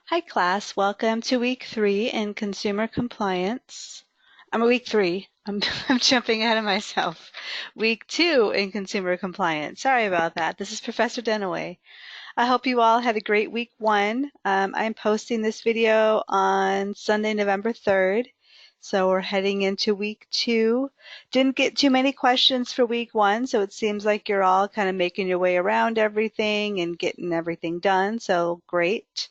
Hi class, welcome to week 3 in consumer compliance. I'm week 3. I'm jumping ahead of myself. Week 2 in consumer compliance. Sorry about that. This is Professor Dunaway. I hope you all had a great week 1. I'm posting this video on Sunday, November 3rd. So we're heading into week 2. Didn't get too many questions for week 1, so it seems like you're all kind of making your way around everything and getting everything done. So great.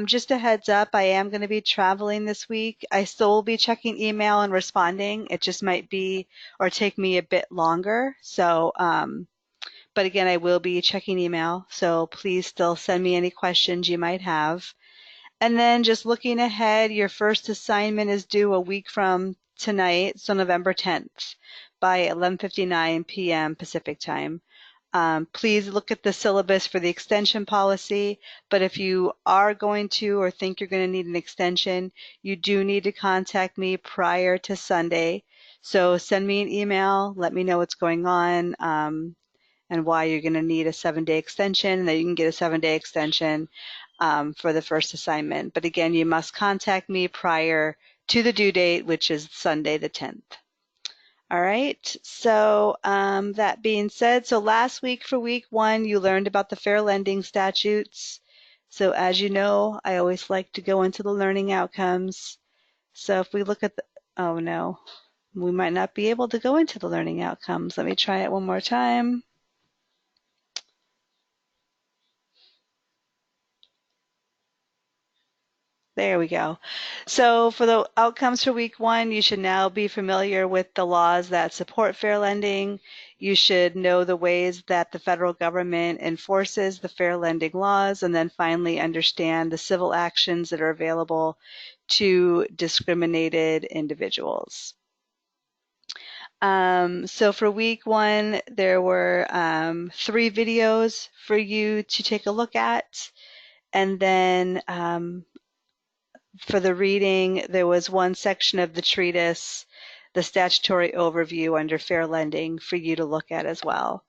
Just a heads up, I am going to be traveling this week. I still will be checking email and responding. It just might be or take me a bit longer. But again, I will be checking email. So please still send me any questions you might have. And then just looking ahead, your first assignment is due a week from tonight, so November 10th by 11:59 p.m. Pacific time. Please look at the syllabus for the extension policy, but if you are going to or think you're going to need an extension, you do need to contact me prior to Sunday. So send me an email, let me know what's going on, and why you're going to need a 7-day extension, and that you can get a 7-day extension for the first assignment. But again, you must contact me prior to the due date, which is Sunday the 10th. All right, so that being said, so last week for week 1, you learned about the fair lending statutes. So as you know, I always like to go into the learning outcomes. So if we look at the, oh no, we might not be able to go into the learning outcomes. Let me try it one more time. There we go. So for the outcomes for week 1, you should now be familiar with the laws that support fair lending. You should know the ways that the federal government enforces the fair lending laws, and then finally understand the civil actions that are available to discriminated individuals. So for week 1, there were 3 videos for you to take a look at, and then for the reading, there was one section of the treatise, the statutory overview under fair lending, for you to look at as well.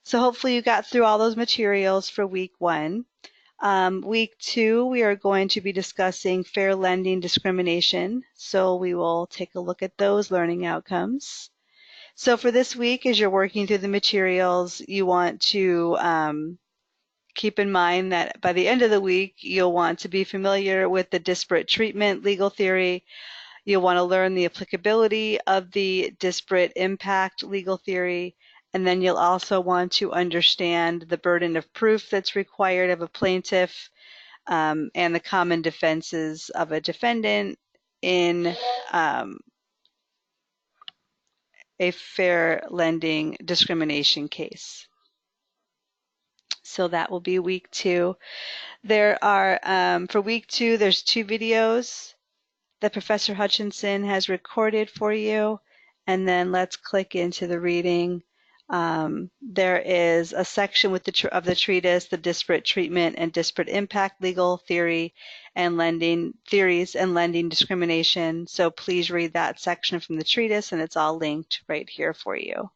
So hopefully you got through all those materials for week 1. Week 2, we are going to be discussing fair lending discrimination. So we will take a look at those learning outcomes. So for this week, as you're working through the materials, you want to keep in mind that by the end of the week, you'll want to be familiar with the disparate treatment legal theory. You'll want to learn the applicability of the disparate impact legal theory. And then you'll also want to understand the burden of proof that's required of a plaintiff and the common defenses of a defendant in a fair lending discrimination case. So that will be week 2. There are, for week 2, there's 2 videos that Professor Hutchinson has recorded for you. And then let's click into the reading. There is a section with of the treatise, the disparate treatment and disparate impact legal theory and lending theories and lending discrimination. So please read that section from the treatise, and it's all linked right here for you.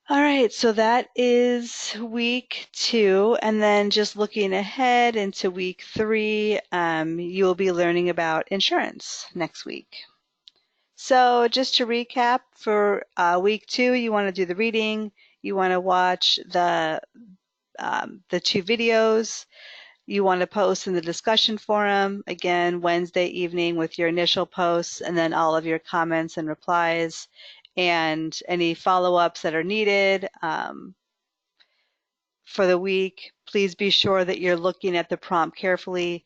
All right, so that is week 2, and then just looking ahead into week 3, you will be learning about insurance next week. So just to recap, for week 2, you want to do the reading, you want to watch the 2 videos, you want to post in the discussion forum, again, Wednesday evening with your initial posts, and then all of your comments and replies, and any follow-ups that are needed for the week. Please be sure that you're looking at the prompt carefully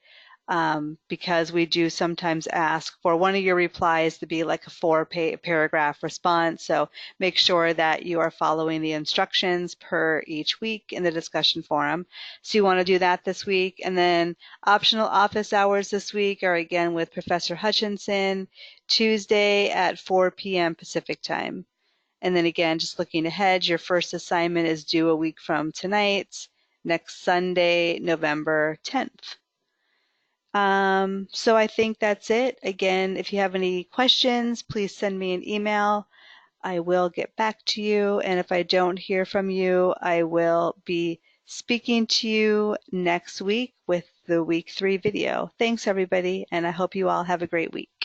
because we do sometimes ask for one of your replies to be like a 4-paragraph response. So make sure that you are following the instructions per each week in the discussion forum. So you want to do that this week. And then optional office hours this week are again with Professor Hutchinson, Tuesday at 4 p.m. Pacific time. And then again, just looking ahead, your first assignment is due a week from tonight, next Sunday, November 10th. So I think that's it. Again, if you have any questions, please send me an email. I will get back to you. And if I don't hear from you, I will be speaking to you next week with the week 3 video. Thanks, everybody, and I hope you all have a great week.